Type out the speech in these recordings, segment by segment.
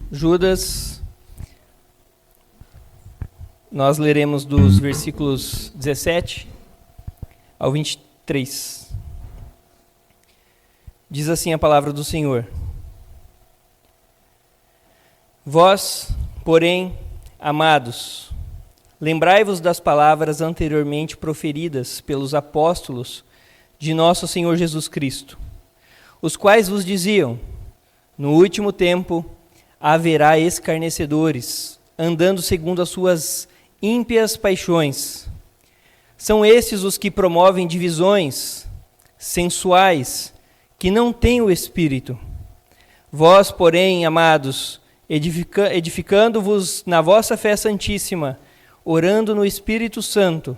Judas, nós leremos dos versículos 17 ao 23. Diz assim a palavra do Senhor: Vós, porém, amados, lembrai-vos das palavras anteriormente proferidas pelos apóstolos de nosso Senhor Jesus Cristo, os quais vos diziam: no último tempo haverá escarnecedores, andando segundo as suas ímpias paixões. São estes os que promovem divisões, sensuais, que não têm o Espírito. Vós, porém, amados, edificando-vos na vossa fé santíssima, orando no Espírito Santo,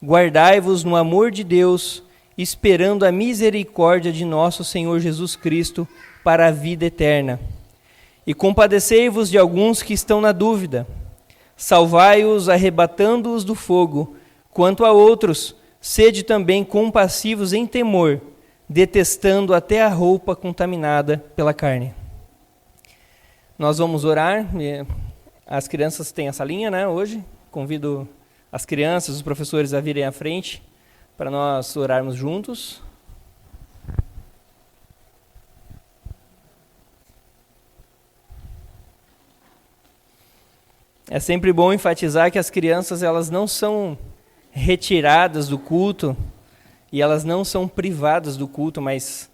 guardai-vos no amor de Deus, esperando a misericórdia de nosso Senhor Jesus Cristo para a vida eterna. E compadecei-vos de alguns que estão na dúvida. Salvai-os, arrebatando-os do fogo. Quanto a outros, sede também compassivos em temor, detestando até a roupa contaminada pela carne. Nós vamos orar. As crianças têm a salinha, né, hoje. Convido as crianças, os professores a virem à frente para nós orarmos juntos. É sempre bom enfatizar que as crianças elas não são retiradas do culto e elas não são privadas do culto, mas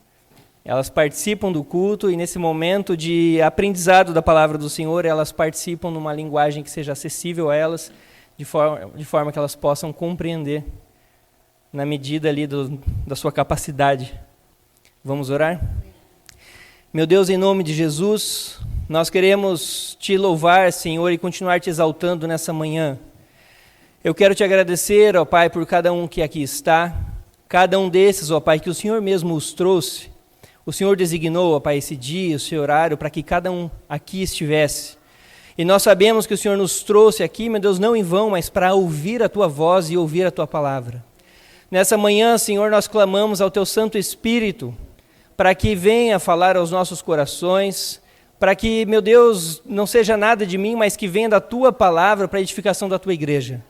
elas participam do culto e nesse momento de aprendizado da palavra do Senhor, elas participam numa linguagem que seja acessível a elas, de forma que elas possam compreender na medida ali da sua capacidade. Vamos orar? Meu Deus, em nome de Jesus, nós queremos te louvar, Senhor, e continuar te exaltando nessa manhã. Eu quero te agradecer, ó Pai, por cada um que aqui está, cada um desses, ó Pai, que o Senhor mesmo os trouxe. O Senhor designou, ó Pai, esse dia, esse horário, para que cada um aqui estivesse. E nós sabemos que o Senhor nos trouxe aqui, meu Deus, não em vão, mas para ouvir a Tua voz e ouvir a Tua palavra. Nessa manhã, Senhor, nós clamamos ao Teu Santo Espírito, para que venha falar aos nossos corações, para que, meu Deus, não seja nada de mim, mas que venha da Tua palavra para a edificação da Tua igreja.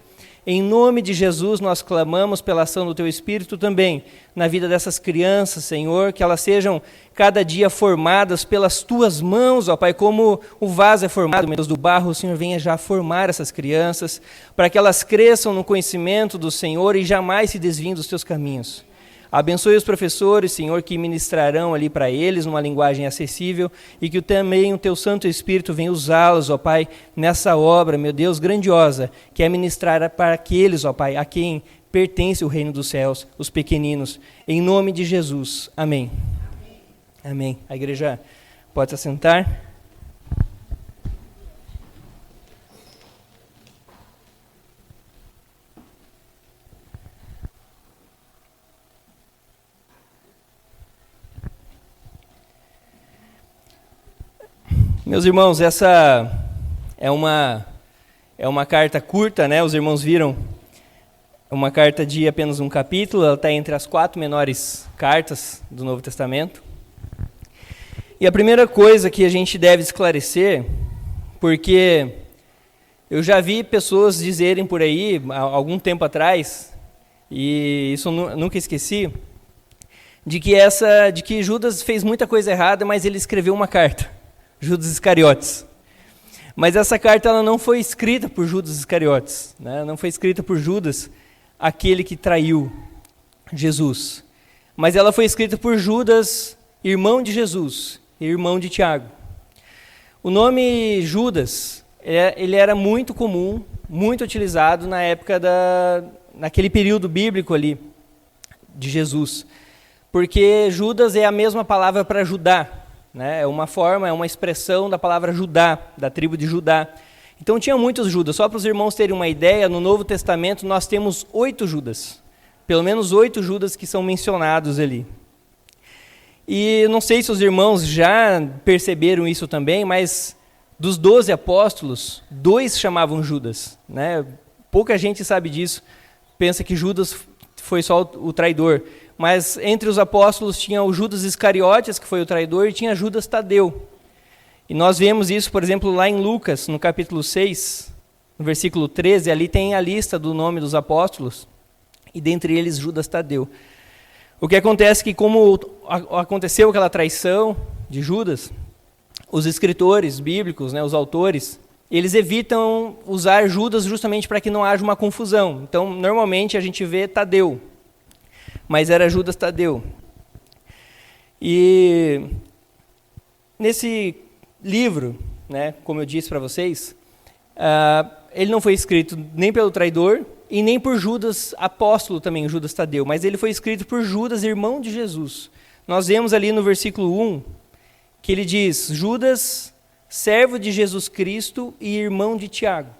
Em nome de Jesus, nós clamamos pela ação do Teu Espírito também na vida dessas crianças, Senhor, que elas sejam cada dia formadas pelas Tuas mãos, ó Pai, como o vaso é formado, meu Deus, do barro, o Senhor venha já formar essas crianças, para que elas cresçam no conhecimento do Senhor e jamais se desviem dos Teus caminhos. Abençoe os professores, Senhor, que ministrarão ali para eles numa linguagem acessível e que também o Teu Santo Espírito venha usá-los, ó Pai, nessa obra, meu Deus, grandiosa, que é ministrar para aqueles, ó Pai, a quem pertence o reino dos céus, os pequeninos. Em nome de Jesus. Amém. Amém. A igreja pode se assentar. Meus irmãos, essa é uma carta curta, né? Os irmãos viram, é uma carta de apenas um capítulo, ela está entre as 4 menores cartas do Novo Testamento. E a primeira coisa que a gente deve esclarecer, porque eu já vi pessoas dizerem por aí, há algum tempo atrás, e isso eu nunca esqueci, de que Judas fez muita coisa errada, mas ele escreveu uma carta. Judas Iscariotes. Mas essa carta ela não foi escrita por Judas Iscariotes, né? Não foi escrita por Judas, aquele que traiu Jesus. Mas ela foi escrita por Judas, irmão de Jesus, irmão de Tiago. O nome Judas, ele era muito comum, muito utilizado na época naquele período bíblico ali de Jesus. Porque Judas é a mesma palavra para Judá. É uma forma, é uma expressão da palavra Judá, da tribo de Judá. Então tinha muitos Judas. Só para os irmãos terem uma ideia, no Novo Testamento nós temos 8 Judas. Pelo menos 8 Judas que são mencionados ali. E não sei se os irmãos já perceberam isso também, mas dos 12 apóstolos, 2 chamavam Judas. Pouca gente sabe disso. Pensa que Judas foi só o traidor. Mas entre os apóstolos tinha o Judas Iscariotes, que foi o traidor, e tinha Judas Tadeu. E nós vemos isso, por exemplo, lá em Lucas, no capítulo 6, no versículo 13, ali tem a lista do nome dos apóstolos, e dentre eles Judas Tadeu. O que acontece é que, como aconteceu aquela traição de Judas, os escritores bíblicos, os autores, eles evitam usar Judas justamente para que não haja uma confusão. Então, normalmente a gente vê Tadeu, mas era Judas Tadeu. E nesse livro, como eu disse para vocês, ele não foi escrito nem pelo traidor e nem por Judas apóstolo também, Judas Tadeu, mas ele foi escrito por Judas, irmão de Jesus. Nós vemos ali no versículo 1 que ele diz: Judas, servo de Jesus Cristo e irmão de Tiago.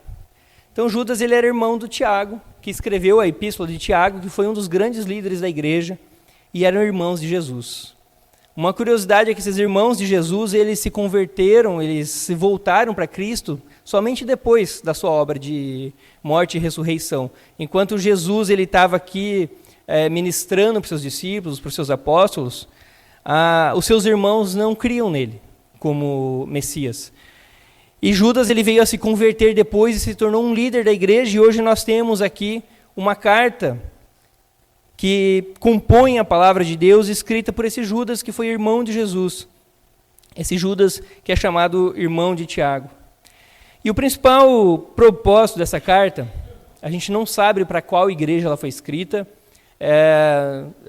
Então Judas, ele era irmão do Tiago, que escreveu a epístola de Tiago, que foi um dos grandes líderes da igreja, e eram irmãos de Jesus. Uma curiosidade é que esses irmãos de Jesus, eles se converteram, eles se voltaram para Cristo somente depois da sua obra de morte e ressurreição. Enquanto Jesus estava aqui ministrando para os seus discípulos, para os seus apóstolos, os seus irmãos não criam nele como Messias. E Judas, ele veio a se converter depois e se tornou um líder da igreja, e hoje nós temos aqui uma carta que compõe a palavra de Deus, escrita por esse Judas, que foi irmão de Jesus. Esse Judas que é chamado irmão de Tiago. E o principal propósito dessa carta, a gente não sabe para qual igreja ela foi escrita,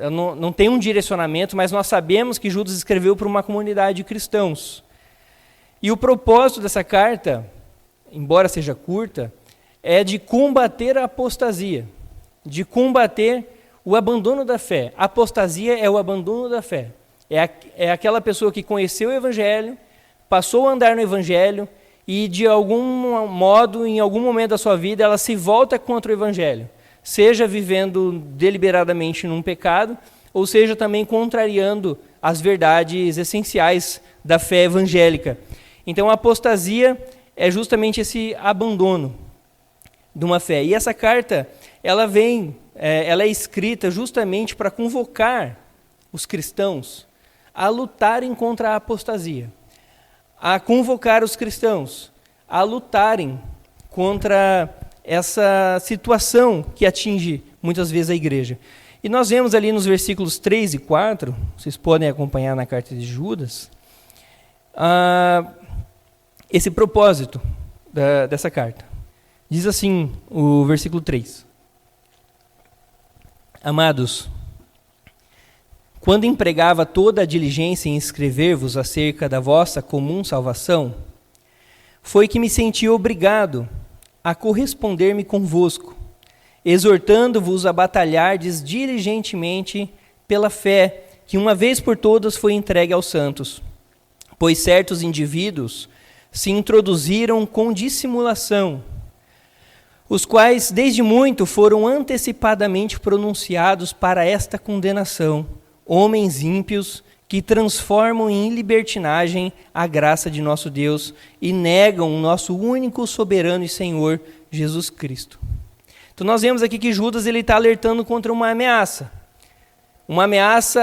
não tem um direcionamento, mas nós sabemos que Judas escreveu para uma comunidade de cristãos. E o propósito dessa carta, embora seja curta, é de combater a apostasia, de combater o abandono da fé. A apostasia é o abandono da fé. É aquela pessoa que conheceu o Evangelho, passou a andar no Evangelho e, de algum modo, em algum momento da sua vida, ela se volta contra o Evangelho. Seja vivendo deliberadamente num pecado, ou seja também contrariando as verdades essenciais da fé evangélica. Então a apostasia é justamente esse abandono de uma fé. E essa carta, ela é escrita justamente para convocar os cristãos a lutarem contra a apostasia, a convocar os cristãos a lutarem contra essa situação que atinge muitas vezes a igreja. E nós vemos ali nos versículos 3 e 4, vocês podem acompanhar na carta de Judas, esse propósito dessa carta. Diz assim o versículo 3: Amados, quando empregava toda a diligência em escrever-vos acerca da vossa comum salvação, foi que me senti obrigado a corresponder-me convosco, exortando-vos a batalhardes diligentemente pela fé que uma vez por todas foi entregue aos santos. Pois certos indivíduos se introduziram com dissimulação, os quais desde muito foram antecipadamente pronunciados para esta condenação, homens ímpios que transformam em libertinagem a graça de nosso Deus e negam o nosso único soberano e Senhor, Jesus Cristo. Então nós vemos aqui que Judas está alertando contra uma ameaça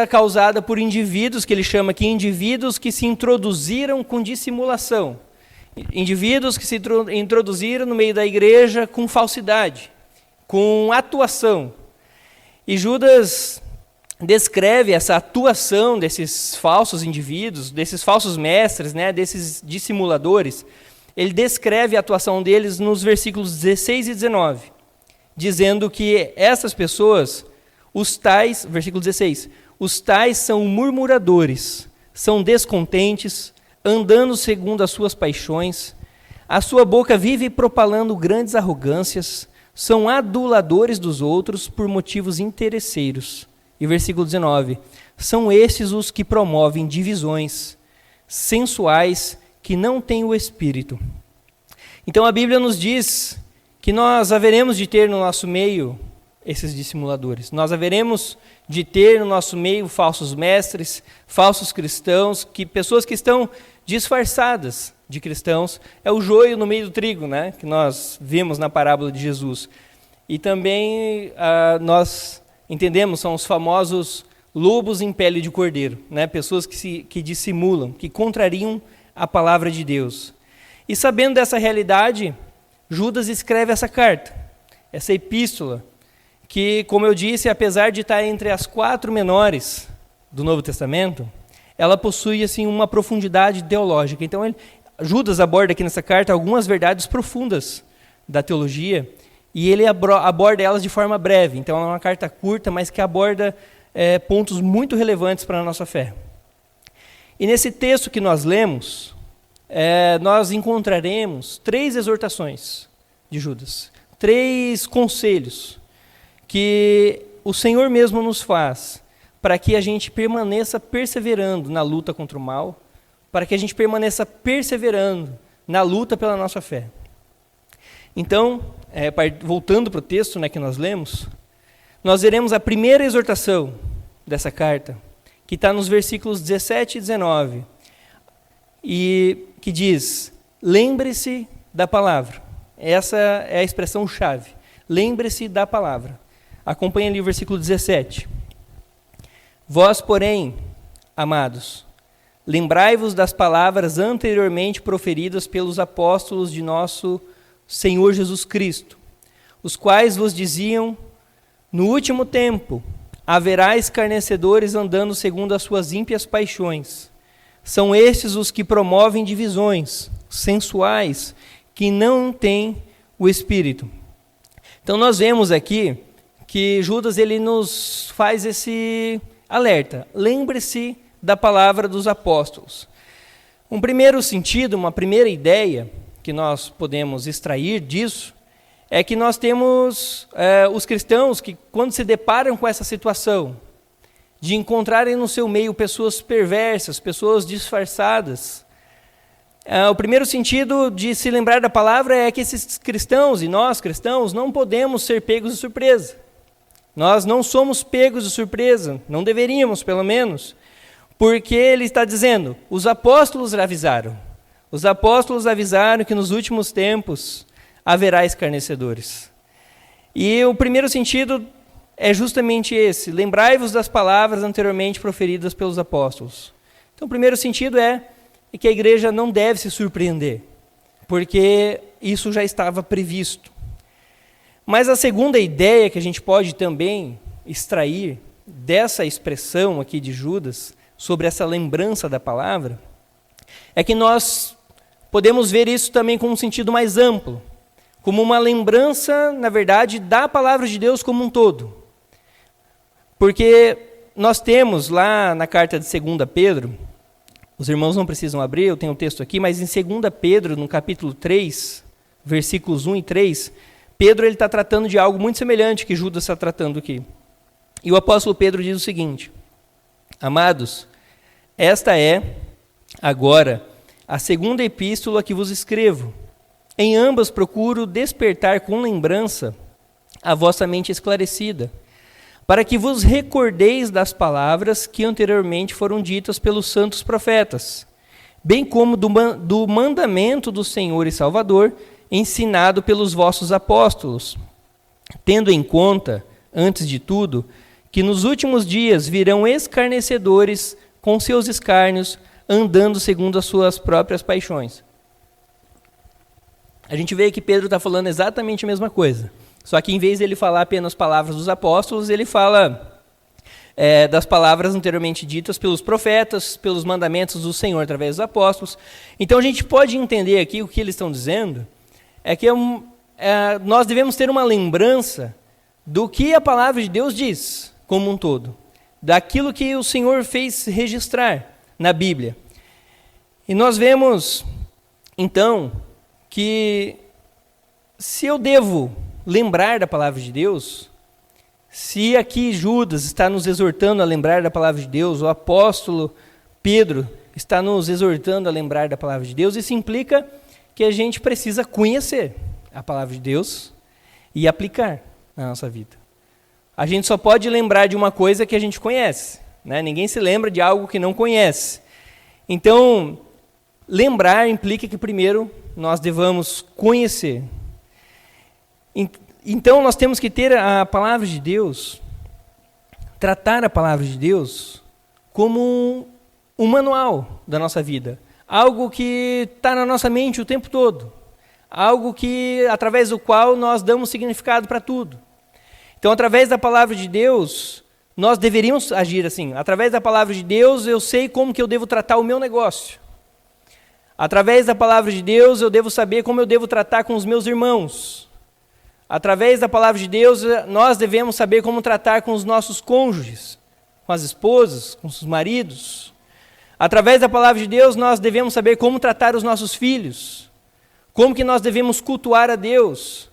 causada por indivíduos, que ele chama aqui indivíduos que se introduziram com dissimulação, indivíduos que se introduziram no meio da igreja com falsidade, com atuação. E Judas descreve essa atuação desses falsos indivíduos, desses falsos mestres, desses dissimuladores. Ele descreve a atuação deles nos versículos 16 e 19, dizendo que essas pessoas, os tais, versículo 16, os tais são murmuradores, são descontentes, andando segundo as suas paixões, a sua boca vive propalando grandes arrogâncias, são aduladores dos outros por motivos interesseiros. E versículo 19, são estes os que promovem divisões sensuais que não têm o Espírito. Então a Bíblia nos diz que nós haveremos de ter no nosso meio esses dissimuladores. Nós haveremos de ter no nosso meio falsos mestres, falsos cristãos, pessoas que estão disfarçadas de cristãos. É o joio no meio do trigo, que nós vimos na parábola de Jesus. E também nós entendemos, são os famosos lobos em pele de cordeiro, pessoas que dissimulam, que contrariam a palavra de Deus. E sabendo dessa realidade, Judas escreve essa carta, essa epístola, que, como eu disse, apesar de estar entre as 4 menores do Novo Testamento, ela possui assim, uma profundidade teológica. Então, Judas aborda aqui nessa carta algumas verdades profundas da teologia, e ele aborda elas de forma breve. Então, é uma carta curta, mas que aborda pontos muito relevantes para a nossa fé. E nesse texto que nós lemos, nós encontraremos 3 exortações de Judas, 3 conselhos que o Senhor mesmo nos faz para que a gente permaneça perseverando na luta contra o mal, para que a gente permaneça perseverando na luta pela nossa fé. Então, voltando para o texto que nós lemos, nós veremos a primeira exortação dessa carta, que está nos versículos 17 e 19, e que diz: lembre-se da palavra. Essa é a expressão-chave. Lembre-se da palavra. Acompanhe ali o versículo 17. Vós, porém, amados, lembrai-vos das palavras anteriormente proferidas pelos apóstolos de nosso Senhor Jesus Cristo, os quais vos diziam: no último tempo haverá escarnecedores andando segundo as suas ímpias paixões. São estes os que promovem divisões, sensuais, que não têm o Espírito. Então nós vemos aqui que Judas ele nos faz esse alerta. Lembre-se da palavra dos apóstolos. Um primeiro sentido, uma primeira ideia que nós podemos extrair disso, é que nós temos os cristãos que, quando se deparam com essa situação, de encontrarem no seu meio pessoas perversas, pessoas disfarçadas, o primeiro sentido de se lembrar da palavra é que esses cristãos, e nós cristãos, não podemos ser pegos de surpresa. Nós não somos pegos de surpresa, não deveríamos, pelo menos, porque ele está dizendo, os apóstolos avisaram. Os apóstolos avisaram que nos últimos tempos haverá escarnecedores. E o primeiro sentido é justamente esse: lembrai-vos das palavras anteriormente proferidas pelos apóstolos. Então, o primeiro sentido é que a igreja não deve se surpreender, porque isso já estava previsto. Mas a segunda ideia que a gente pode também extrair dessa expressão aqui de Judas, sobre essa lembrança da palavra, é que nós podemos ver isso também com um sentido mais amplo, como uma lembrança, na verdade, da palavra de Deus como um todo. Porque nós temos lá na carta de 2 Pedro, os irmãos não precisam abrir, eu tenho o texto aqui, mas em 2 Pedro, no capítulo 3, versículos 1 e 3, Pedro está tratando de algo muito semelhante que Judas está tratando aqui. E o apóstolo Pedro diz o seguinte: amados, esta é, agora, a segunda epístola que vos escrevo. Em ambas procuro despertar com lembrança a vossa mente esclarecida, para que vos recordeis das palavras que anteriormente foram ditas pelos santos profetas, bem como do mandamento do Senhor e Salvador, ensinado pelos vossos apóstolos, tendo em conta, antes de tudo, que nos últimos dias virão escarnecedores com seus escárnios, andando segundo as suas próprias paixões. A gente vê que Pedro está falando exatamente a mesma coisa. Só que em vez de ele falar apenas palavras dos apóstolos, ele fala das palavras anteriormente ditas pelos profetas, pelos mandamentos do Senhor através dos apóstolos. Então a gente pode entender aqui o que eles estão dizendo, é que nós devemos ter uma lembrança do que a palavra de Deus diz, como um todo. Daquilo que o Senhor fez registrar na Bíblia. E nós vemos, então, que se eu devo lembrar da palavra de Deus, se aqui Judas está nos exortando a lembrar da palavra de Deus, o apóstolo Pedro está nos exortando a lembrar da palavra de Deus, isso implica que a gente precisa conhecer a palavra de Deus e aplicar na nossa vida. A gente só pode lembrar de uma coisa que a gente conhece, né? Ninguém se lembra de algo que não conhece. Então, lembrar implica que primeiro nós devamos conhecer. Então, nós temos que ter a palavra de Deus, tratar a palavra de Deus como um manual da nossa vida. algo que está na nossa mente o tempo todo, algo que, através do qual nós damos significado para tudo. Então, através da palavra de Deus, nós deveríamos agir assim. Através da palavra de Deus, eu sei como que eu devo tratar o meu negócio. Através da palavra de Deus, eu devo saber como eu devo tratar com os meus irmãos. Através da palavra de Deus, nós devemos saber como tratar com os nossos cônjuges, com as esposas, com os maridos. Através da palavra de Deus, nós devemos saber como tratar os nossos filhos, como que nós devemos cultuar a Deus.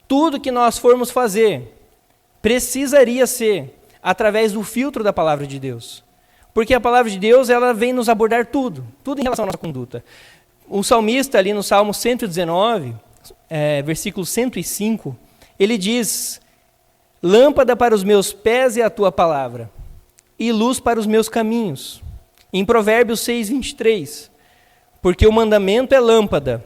Tudo que nós formos fazer precisaria ser através do filtro da palavra de Deus. Porque a palavra de Deus, ela vem nos abordar tudo em relação à nossa conduta. O salmista ali no Salmo 119, versículo 105, ele diz: lâmpada para os meus pés é a tua palavra, e luz para os meus caminhos. Em Provérbios 6, 23, porque o mandamento é lâmpada,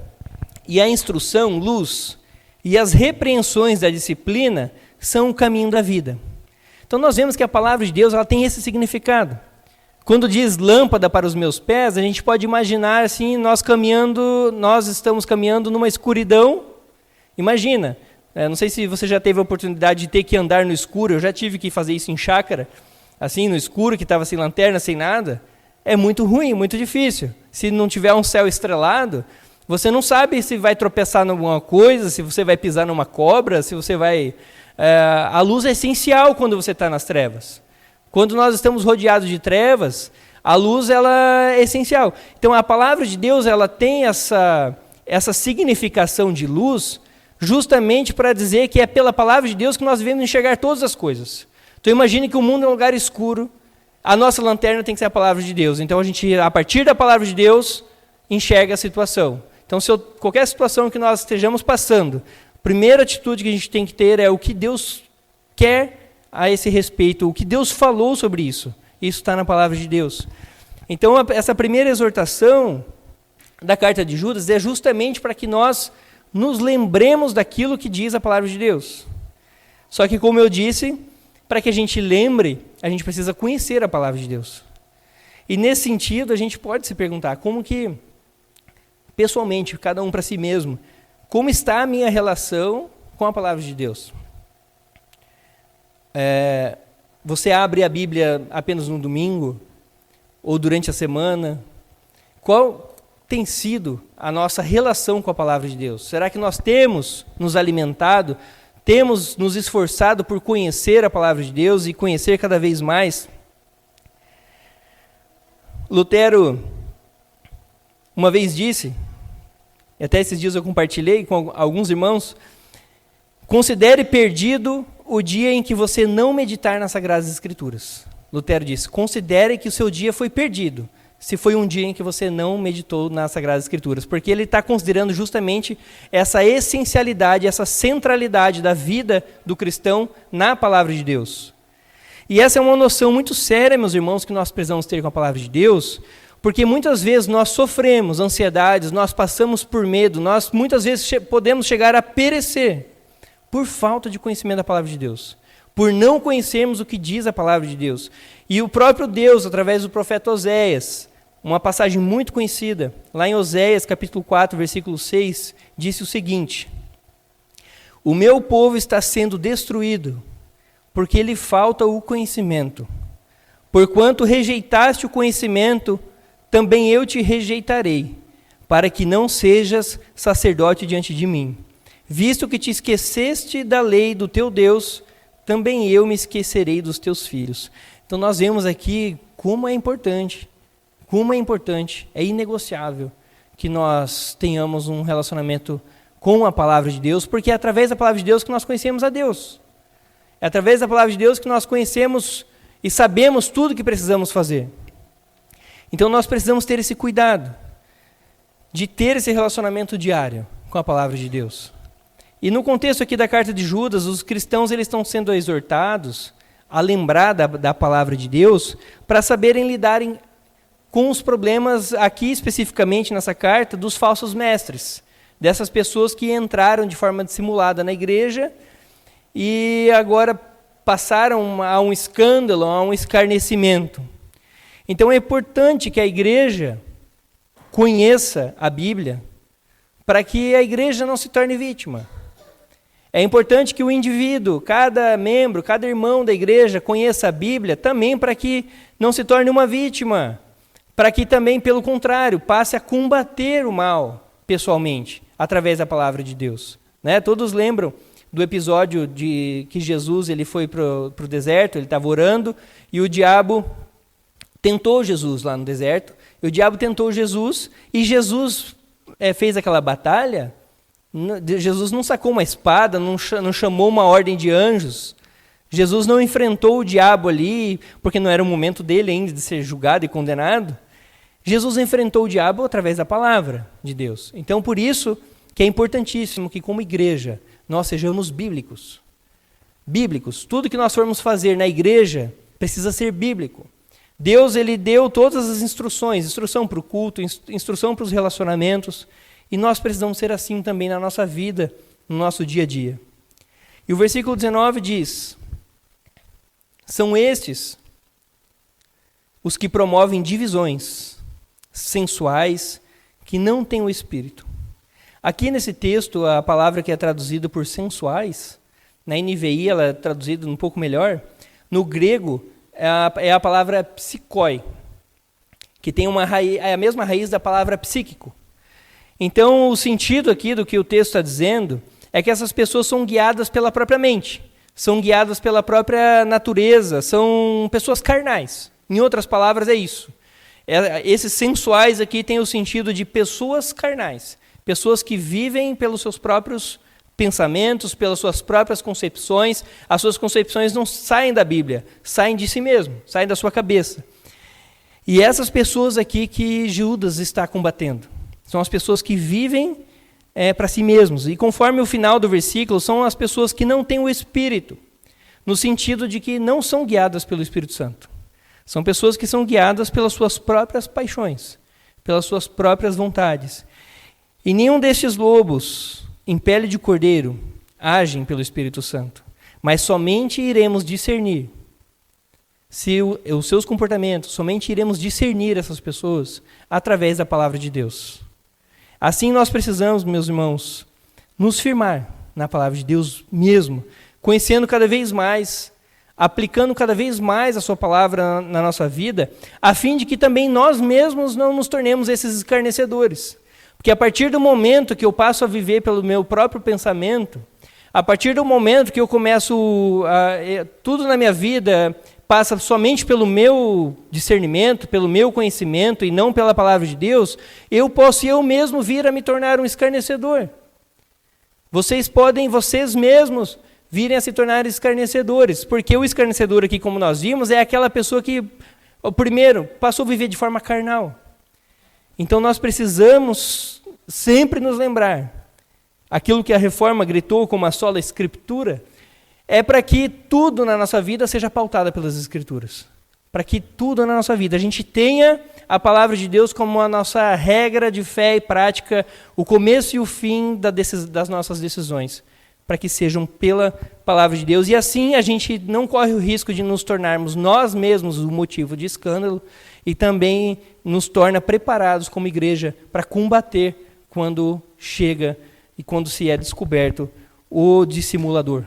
e a instrução, luz, e as repreensões da disciplina são o caminho da vida. Então nós vemos que a palavra de Deus, ela tem esse significado. Quando diz lâmpada para os meus pés, a gente pode imaginar assim, nós estamos caminhando numa escuridão. Imagina, não sei se você já teve a oportunidade de ter que andar no escuro, eu já tive que fazer isso em chácara, assim, no escuro, que estava sem lanterna, sem nada. É muito ruim, muito difícil. Se não tiver um céu estrelado, você não sabe se vai tropeçar em alguma coisa, se você vai pisar numa cobra, se você vai... a luz é essencial quando você está nas trevas. Quando nós estamos rodeados de trevas, a luz ela é essencial. Então a palavra de Deus, ela tem essa significação de luz, justamente para dizer que é pela palavra de Deus que nós devemos enxergar todas as coisas. Então imagine que o mundo é um lugar escuro, a nossa lanterna tem que ser a palavra de Deus. Então a gente, a partir da palavra de Deus, enxerga a situação. Então qualquer situação que nós estejamos passando, a primeira atitude que a gente tem que ter é o que Deus quer a esse respeito, o que Deus falou sobre isso. Isso está na palavra de Deus. Então, essa primeira exortação da carta de Judas é justamente para que nós nos lembremos daquilo que diz a palavra de Deus. Só que, como eu disse, para que a gente lembre, a gente precisa conhecer a palavra de Deus. E nesse sentido, a gente pode se perguntar, como que, pessoalmente, cada um para si mesmo, como está a minha relação com a palavra de Deus? Você abre a Bíblia apenas no domingo? Ou durante a semana? Qual tem sido a nossa relação com a palavra de Deus? Será que nós temos nos alimentado, temos nos esforçado por conhecer a palavra de Deus e conhecer cada vez mais? Lutero uma vez disse, e até esses dias eu compartilhei com alguns irmãos, considere perdido o dia em que você não meditar nas Sagradas Escrituras. Lutero disse, considere que o seu dia foi perdido, se foi um dia em que você não meditou nas Sagradas Escrituras, porque ele está considerando justamente essa essencialidade, essa centralidade da vida do cristão na palavra de Deus. E essa é uma noção muito séria, meus irmãos, que nós precisamos ter com a palavra de Deus, porque muitas vezes nós sofremos ansiedades, nós passamos por medo, nós muitas vezes podemos chegar a perecer por falta de conhecimento da palavra de Deus, por não conhecermos o que diz a palavra de Deus. E o próprio Deus, através do profeta Oséias, uma passagem muito conhecida, lá em Oséias, capítulo 4, versículo 6, disse o seguinte: o meu povo está sendo destruído, porque lhe falta o conhecimento. Porquanto rejeitaste o conhecimento, também eu te rejeitarei, para que não sejas sacerdote diante de mim. Visto que te esqueceste da lei do teu Deus, também eu me esquecerei dos teus filhos. Então nós vemos aqui como é importante, é inegociável que nós tenhamos um relacionamento com a palavra de Deus, porque é através da palavra de Deus que nós conhecemos a Deus. É através da palavra de Deus que nós conhecemos e sabemos tudo o que precisamos fazer. Então nós precisamos ter esse cuidado de ter esse relacionamento diário com a palavra de Deus. E no contexto aqui da carta de Judas, os cristãos eles estão sendo exortados a lembrar da palavra de Deus para saberem lidarem com os problemas, aqui especificamente nessa carta, dos falsos mestres, dessas pessoas que entraram de forma dissimulada na igreja e agora passaram a um escândalo, a um escarnecimento. Então é importante que a igreja conheça a Bíblia, para que a igreja não se torne vítima. É importante que o indivíduo, cada membro, cada irmão da igreja conheça a Bíblia também para que não se torne uma vítima, para que também, pelo contrário, passe a combater o mal pessoalmente, através da palavra de Deus. Né? Todos lembram do episódio de que Jesus ele foi para o deserto, ele estava orando, e o diabo tentou Jesus lá no deserto, e o diabo tentou Jesus, e Jesus fez aquela batalha. Jesus não sacou uma espada, não chamou uma ordem de anjos. Jesus não enfrentou o diabo ali, porque não era o momento dele ainda de ser julgado e condenado. Jesus enfrentou o diabo através da palavra de Deus. Então, por isso que é importantíssimo que, como igreja, nós sejamos bíblicos. Bíblicos. Tudo que nós formos fazer na igreja precisa ser bíblico. Deus ele deu todas as instruções, instrução para o culto, instrução para os relacionamentos, e nós precisamos ser assim também na nossa vida, no nosso dia a dia. E o versículo 19 diz: são estes os que promovem divisões sensuais, que não têm o Espírito. Aqui nesse texto, a palavra que é traduzida por sensuais, na NVI ela é traduzida um pouco melhor, no grego é a palavra psikoi, que tem é a mesma raiz da palavra psíquico. Então, o sentido aqui do que o texto está dizendo é que essas pessoas são guiadas pela própria mente, são guiadas pela própria natureza, são pessoas carnais. Em outras palavras, é isso. Esses sensuais aqui têm o sentido de pessoas carnais, pessoas que vivem pelos seus próprios pensamentos, pelas suas próprias concepções. As suas concepções não saem da Bíblia, saem de si mesmo, saem da sua cabeça. E essas pessoas aqui que Judas está combatendo, são as pessoas que vivem para si mesmos. E conforme o final do versículo, são as pessoas que não têm o Espírito, no sentido de que não são guiadas pelo Espírito Santo. São pessoas que são guiadas pelas suas próprias paixões, pelas suas próprias vontades. E nenhum destes lobos em pele de cordeiro agem pelo Espírito Santo, mas somente iremos discernir se os seus comportamentos, somente iremos discernir essas pessoas através da palavra de Deus. Assim nós precisamos, meus irmãos, nos firmar na palavra de Deus mesmo, conhecendo cada vez mais, aplicando cada vez mais a sua palavra na nossa vida, a fim de que também nós mesmos não nos tornemos esses escarnecedores. Porque a partir do momento que eu passo a viver pelo meu próprio pensamento, a partir do momento que eu começo, tudo na minha vida passa somente pelo meu discernimento, pelo meu conhecimento e não pela palavra de Deus, eu posso eu mesmo vir a me tornar um escarnecedor. Vocês mesmos virem a se tornar escarnecedores, porque o escarnecedor aqui, como nós vimos, é aquela pessoa que, primeiro, passou a viver de forma carnal. Então nós precisamos sempre nos lembrar, aquilo que a Reforma gritou como a sola Escritura, é para que tudo na nossa vida seja pautado pelas Escrituras. Para que tudo na nossa vida, a gente tenha a palavra de Deus como a nossa regra de fé e prática, o começo e o fim das nossas decisões, para que sejam pela palavra de Deus. E assim a gente não corre o risco de nos tornarmos nós mesmos o motivo de escândalo e também nos torna preparados como igreja para combater quando chega e quando se é descoberto o dissimulador.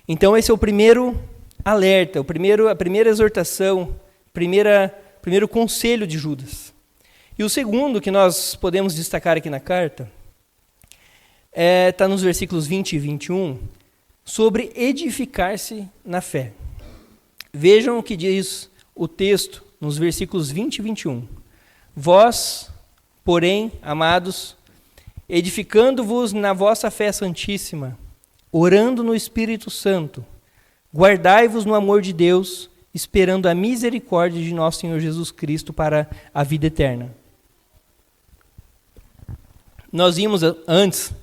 Então esse é o primeiro alerta, a primeira exortação, primeiro conselho de Judas. E o segundo que nós podemos destacar aqui na carta está nos versículos 20 e 21, sobre edificar-se na fé. Vejam o que diz o texto nos versículos 20 e 21. Vós, porém, amados, edificando-vos na vossa fé santíssima, orando no Espírito Santo, guardai-vos no amor de Deus, esperando a misericórdia de nosso Senhor Jesus Cristo para a vida eterna. Nós vimos antes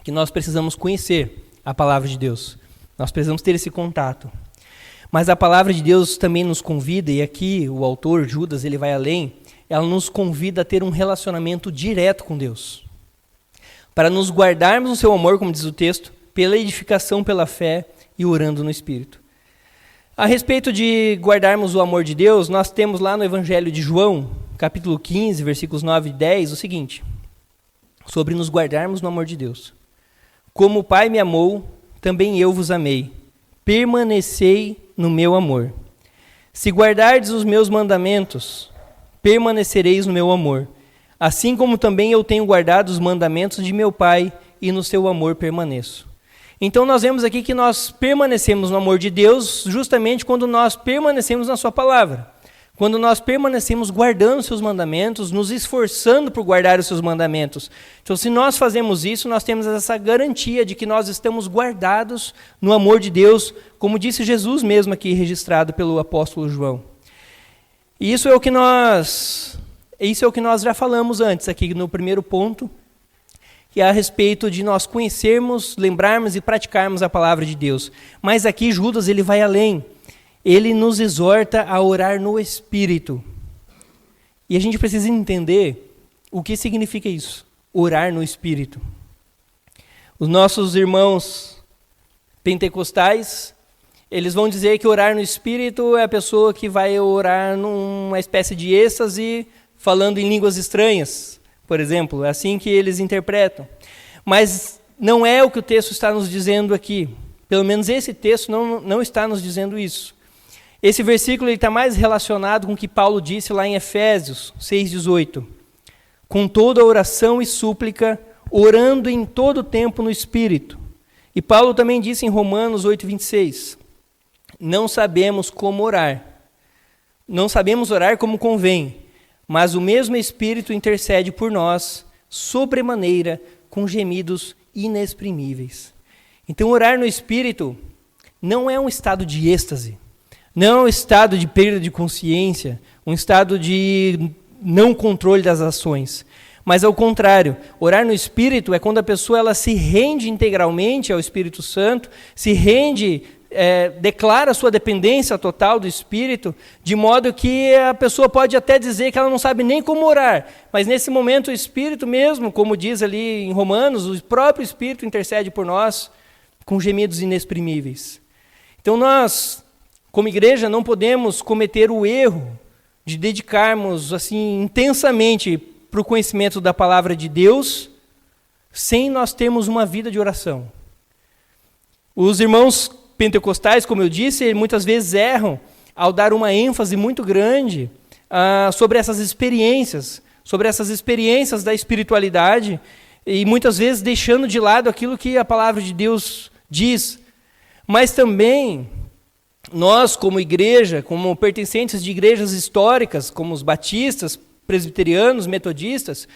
que nós precisamos conhecer a palavra de Deus. Nós precisamos ter esse contato. Mas a palavra de Deus também nos convida, e aqui o autor, Judas, ele vai além, ela nos convida a ter um relacionamento direto com Deus. Para nos guardarmos no seu amor, como diz o texto, pela edificação, pela fé e orando no Espírito. A respeito de guardarmos o amor de Deus, nós temos lá no Evangelho de João, capítulo 15, versículos 9 e 10, o seguinte, sobre nos guardarmos no amor de Deus. Como o Pai me amou, também eu vos amei. Permanecei no meu amor. Se guardardes os meus mandamentos, permanecereis no meu amor. Assim como também eu tenho guardado os mandamentos de meu Pai, e no seu amor permaneço. Então nós vemos aqui que nós permanecemos no amor de Deus justamente quando nós permanecemos na sua palavra. Quando nós permanecemos guardando os seus mandamentos, nos esforçando por guardar os seus mandamentos. Então se nós fazemos isso, nós temos essa garantia de que nós estamos guardados no amor de Deus, como disse Jesus mesmo aqui, registrado pelo apóstolo João. E isso é o que nós já falamos antes aqui no primeiro ponto, que é a respeito de nós conhecermos, lembrarmos e praticarmos a palavra de Deus. Mas aqui Judas ele vai além. Ele nos exorta a orar no Espírito. E a gente precisa entender o que significa isso, orar no Espírito. Os nossos irmãos pentecostais, eles vão dizer que orar no Espírito é a pessoa que vai orar numa espécie de êxtase, falando em línguas estranhas. Por exemplo, é assim que eles interpretam. Mas não é o que o texto está nos dizendo aqui. Pelo menos esse texto não está nos dizendo isso. Esse versículo está mais relacionado com o que Paulo disse lá em Efésios 6,18. Com toda oração e súplica, orando em todo tempo no Espírito. E Paulo também disse em Romanos 8,26. Não sabemos como orar. Não sabemos orar como convém. Mas o mesmo Espírito intercede por nós, sobremaneira, com gemidos inexprimíveis. Então, orar no Espírito não é um estado de êxtase, não é um estado de perda de consciência, um estado de não controle das ações. Mas, ao contrário, orar no Espírito é quando a pessoa ela se rende integralmente ao Espírito Santo, se rende, declara sua dependência total do Espírito, de modo que a pessoa pode até dizer que ela não sabe nem como orar, mas nesse momento o Espírito mesmo, como diz ali em Romanos, o próprio Espírito intercede por nós com gemidos inexprimíveis. Então nós, como igreja, não podemos cometer o erro de dedicarmos assim intensamente para o conhecimento da palavra de Deus, sem nós termos uma vida de oração. Os irmãos pentecostais, como eu disse, muitas vezes erram ao dar uma ênfase muito grande sobre essas experiências da espiritualidade, e muitas vezes deixando de lado aquilo que a palavra de Deus diz. Mas também nós, como igreja, como pertencentes de igrejas históricas, como os batistas, presbiterianos, metodistas,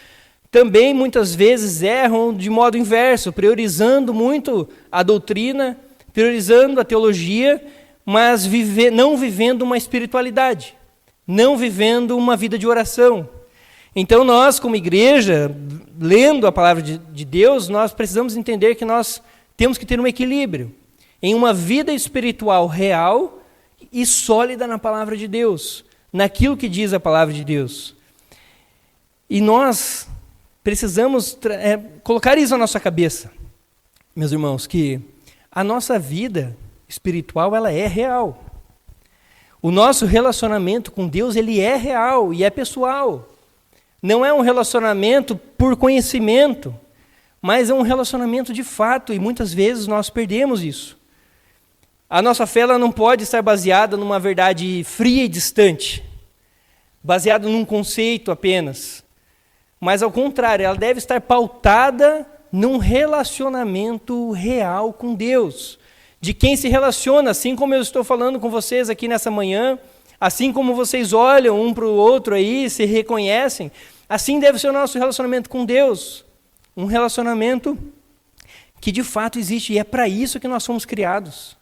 também muitas vezes erram de modo inverso, priorizando muito a doutrina, priorizando a teologia, mas não vivendo uma espiritualidade, não vivendo uma vida de oração. Então nós, como igreja, lendo a palavra de Deus, nós precisamos entender que nós temos que ter um equilíbrio em uma vida espiritual real e sólida na palavra de Deus, naquilo que diz a palavra de Deus. E nós precisamos colocar isso na nossa cabeça, meus irmãos, que a nossa vida espiritual, ela é real. O nosso relacionamento com Deus, ele é real e é pessoal. Não é um relacionamento por conhecimento, mas é um relacionamento de fato, e muitas vezes nós perdemos isso. A nossa fé ela não pode estar baseada numa verdade fria e distante, baseada num conceito apenas, mas ao contrário, ela deve estar pautada num relacionamento real com Deus, de quem se relaciona, assim como eu estou falando com vocês aqui nessa manhã, assim como vocês olham um para o outro aí, se reconhecem, assim deve ser o nosso relacionamento com Deus, um relacionamento que de fato existe, e é para isso que nós fomos criados.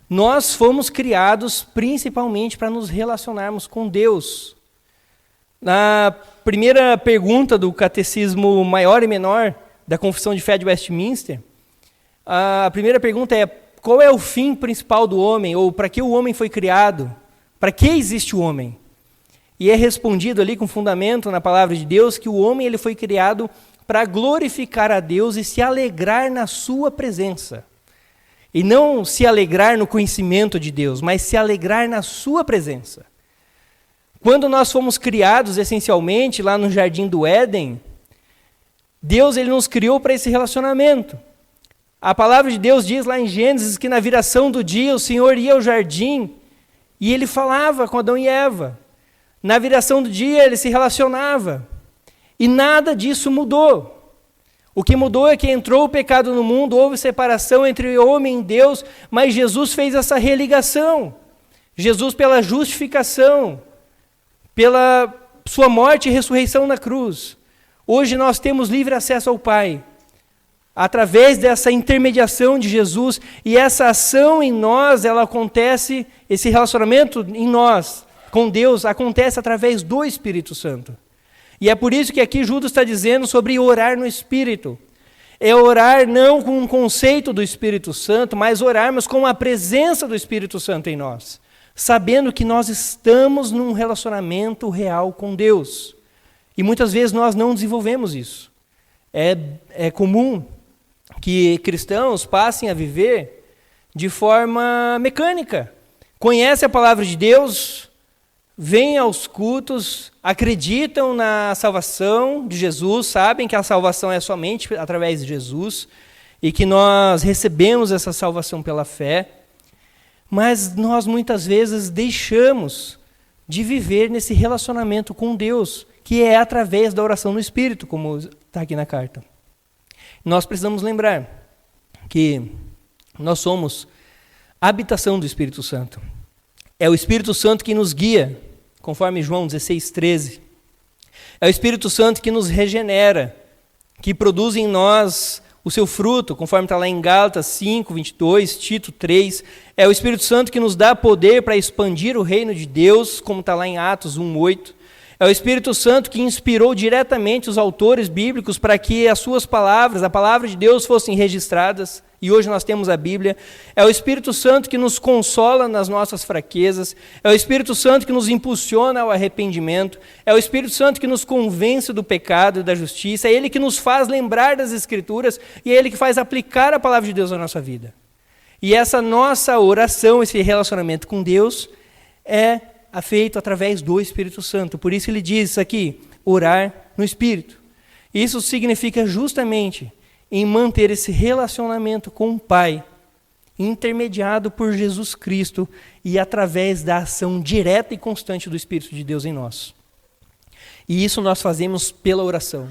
Nós fomos criados principalmente para nos relacionarmos com Deus. Na primeira pergunta do Catecismo Maior e Menor, da Confissão de Fé de Westminster, a primeira pergunta é: qual é o fim principal do homem? Ou para que o homem foi criado? Para que existe o homem? E é respondido ali com fundamento na palavra de Deus que o homem ele foi criado para glorificar a Deus e se alegrar na sua presença. E não se alegrar no conhecimento de Deus, mas se alegrar na sua presença. Quando nós fomos criados, essencialmente, lá no Jardim do Éden, Deus ele nos criou para esse relacionamento. A palavra de Deus diz lá em Gênesis que na viração do dia o Senhor ia ao jardim e ele falava com Adão e Eva. Na viração do dia ele se relacionava. E nada disso mudou. O que mudou é que entrou o pecado no mundo, houve separação entre o homem e Deus, mas Jesus fez essa religação. Jesus, pela justificação, pela sua morte e ressurreição na cruz, hoje nós temos livre acesso ao Pai, através dessa intermediação de Jesus, e essa ação em nós, ela acontece, esse relacionamento em nós, com Deus, acontece através do Espírito Santo. E é por isso que aqui Judas está dizendo sobre orar no Espírito. É orar não com um conceito do Espírito Santo, mas orarmos com a presença do Espírito Santo em nós, sabendo que nós estamos num relacionamento real com Deus. E muitas vezes nós não desenvolvemos isso. É comum que cristãos passem a viver de forma mecânica. Conhecem a palavra de Deus, vêm aos cultos, acreditam na salvação de Jesus, sabem que a salvação é somente através de Jesus e que nós recebemos essa salvação pela fé, mas nós muitas vezes deixamos de viver nesse relacionamento com Deus, que é através da oração no Espírito, como está aqui na carta. Nós precisamos lembrar que nós somos a habitação do Espírito Santo. É o Espírito Santo que nos guia, conforme João 16:13. É o Espírito Santo que nos regenera, que produz em nós o seu fruto, conforme está lá em Gálatas 5:22, Tito 3. É o Espírito Santo que nos dá poder para expandir o reino de Deus, como está lá em Atos 1:8. É o Espírito Santo que inspirou diretamente os autores bíblicos para que as suas palavras, a palavra de Deus, fossem registradas, e hoje nós temos a Bíblia. É o Espírito Santo que nos consola nas nossas fraquezas. É o Espírito Santo que nos impulsiona ao arrependimento. É o Espírito Santo que nos convence do pecado e da justiça. É Ele que nos faz lembrar das Escrituras e é Ele que faz aplicar a palavra de Deus na nossa vida. E essa nossa oração, esse relacionamento com Deus, é feito através do Espírito Santo. Por isso ele diz isso aqui, orar no Espírito. Isso significa justamente em manter esse relacionamento com o Pai, intermediado por Jesus Cristo e através da ação direta e constante do Espírito de Deus em nós. E isso nós fazemos pela oração.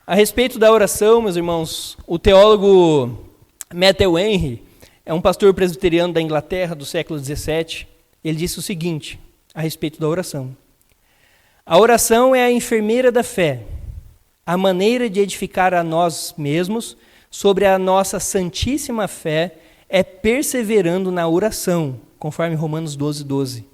A respeito da oração, meus irmãos, o teólogo Matthew Henry é um pastor presbiteriano da Inglaterra do século XVII. Ele disse o seguinte a respeito da oração: a oração é a enfermeira da fé, a maneira de edificar a nós mesmos sobre a nossa santíssima fé é perseverando na oração, conforme Romanos 12:12.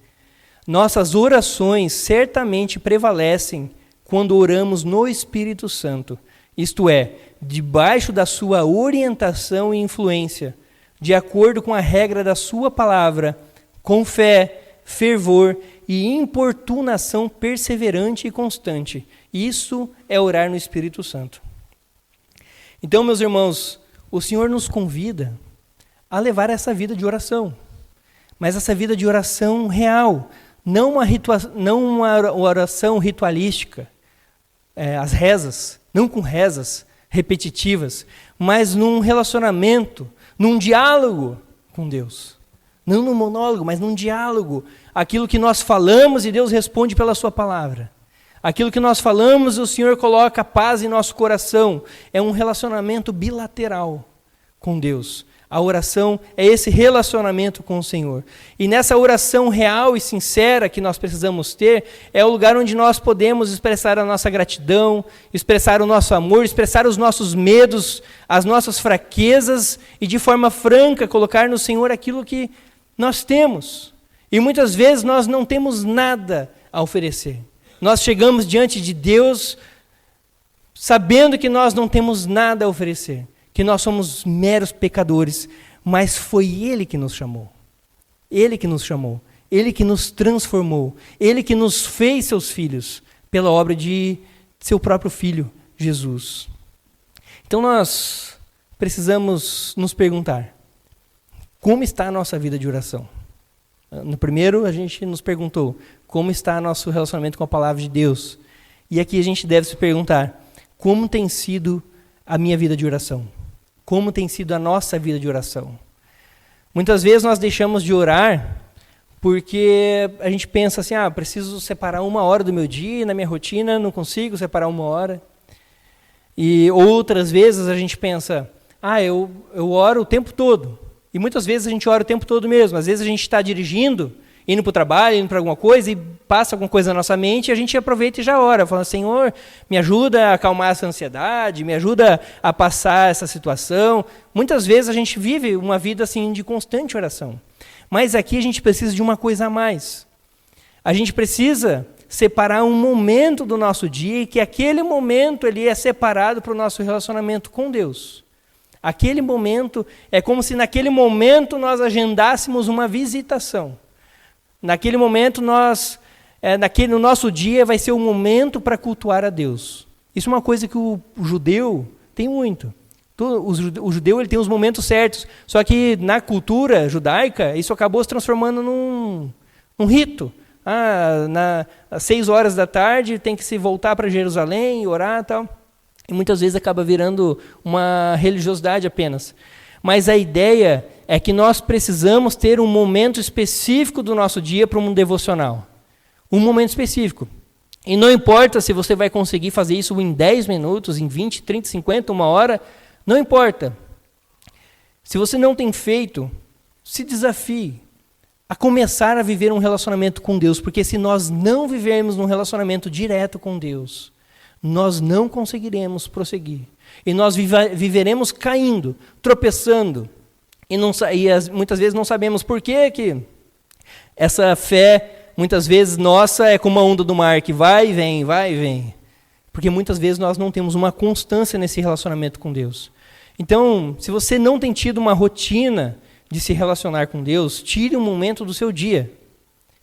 Nossas orações certamente prevalecem quando oramos no Espírito Santo, isto é, debaixo da sua orientação e influência, de acordo com a regra da sua palavra, com fé, fervor e importunação perseverante e constante. Isso é orar no Espírito Santo. Então, meus irmãos, o Senhor nos convida a levar essa vida de oração, mas essa vida de oração real, não uma oração ritualística, as rezas, não com rezas repetitivas, mas num relacionamento, num diálogo com Deus. Não num monólogo, mas num diálogo. Aquilo que nós falamos e Deus responde pela sua palavra. Aquilo que nós falamos, o Senhor coloca paz em nosso coração. É um relacionamento bilateral com Deus. A oração é esse relacionamento com o Senhor. E nessa oração real e sincera que nós precisamos ter, é o lugar onde nós podemos expressar a nossa gratidão, expressar o nosso amor, expressar os nossos medos, as nossas fraquezas e de forma franca colocar no Senhor aquilo que nós temos. E muitas vezes nós não temos nada a oferecer. Nós chegamos diante de Deus sabendo que nós não temos nada a oferecer, que nós somos meros pecadores, mas foi Ele que nos chamou. Ele que nos chamou. Ele que nos transformou. Ele que nos fez seus filhos pela obra de seu próprio Filho, Jesus. Então nós precisamos nos perguntar: como está a nossa vida de oração? No primeiro, a gente nos perguntou como está nosso relacionamento com a palavra de Deus. E aqui a gente deve se perguntar, como tem sido a minha vida de oração? Como tem sido a nossa vida de oração? Muitas vezes nós deixamos de orar porque a gente pensa assim, preciso separar 1 hora do meu dia, na minha rotina não consigo separar 1 hora. E outras vezes a gente pensa, eu oro o tempo todo. E muitas vezes a gente ora o tempo todo mesmo. Às vezes a gente está dirigindo, indo para o trabalho, indo para alguma coisa, e passa alguma coisa na nossa mente, e a gente aproveita e já ora, falando, Senhor, me ajuda a acalmar essa ansiedade, me ajuda a passar essa situação. Muitas vezes a gente vive uma vida assim de constante oração. Mas aqui a gente precisa de uma coisa a mais. A gente precisa separar um momento do nosso dia, e que aquele momento ele é separado para o nosso relacionamento com Deus. Aquele momento, é como se naquele momento nós agendássemos uma visitação. Naquele momento no nosso dia vai ser um momento para cultuar a Deus. Isso é uma coisa que o judeu tem muito. O judeu ele tem os momentos certos, só que na cultura judaica isso acabou se transformando num rito. Às 6 horas da tarde tem que se voltar para Jerusalém e orar e tal. E muitas vezes acaba virando uma religiosidade apenas. Mas a ideia é que nós precisamos ter um momento específico do nosso dia para um devocional. Um momento específico. E não importa se você vai conseguir fazer isso em 10 minutos, em 20, 30, 50, 1 hora, não importa. Se você não tem feito, se desafie a começar a viver um relacionamento com Deus, porque se nós não vivermos um relacionamento direto com Deus, nós não conseguiremos prosseguir. E nós viveremos caindo, tropeçando. E muitas vezes não sabemos por que essa fé, muitas vezes nossa, é como a onda do mar, que vai e vem, vai e vem. Porque muitas vezes nós não temos uma constância nesse relacionamento com Deus. Então, se você não tem tido uma rotina de se relacionar com Deus, tire um momento do seu dia.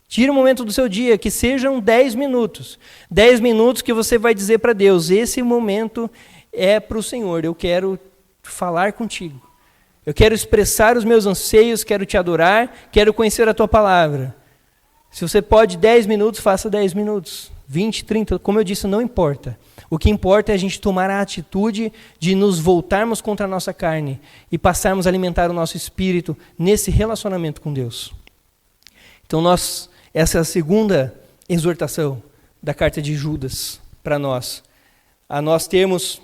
Tire um momento do seu dia, que sejam 10 minutos. 10 minutos que você vai dizer para Deus, esse momento é para o Senhor, eu quero falar contigo. Eu quero expressar os meus anseios, quero te adorar, quero conhecer a tua palavra. Se você pode 10 minutos, faça 10 minutos. 20, 30, como eu disse, não importa. O que importa é a gente tomar a atitude de nos voltarmos contra a nossa carne e passarmos a alimentar o nosso espírito nesse relacionamento com Deus. Então essa é a segunda exortação da carta de Judas para nós. A nós termos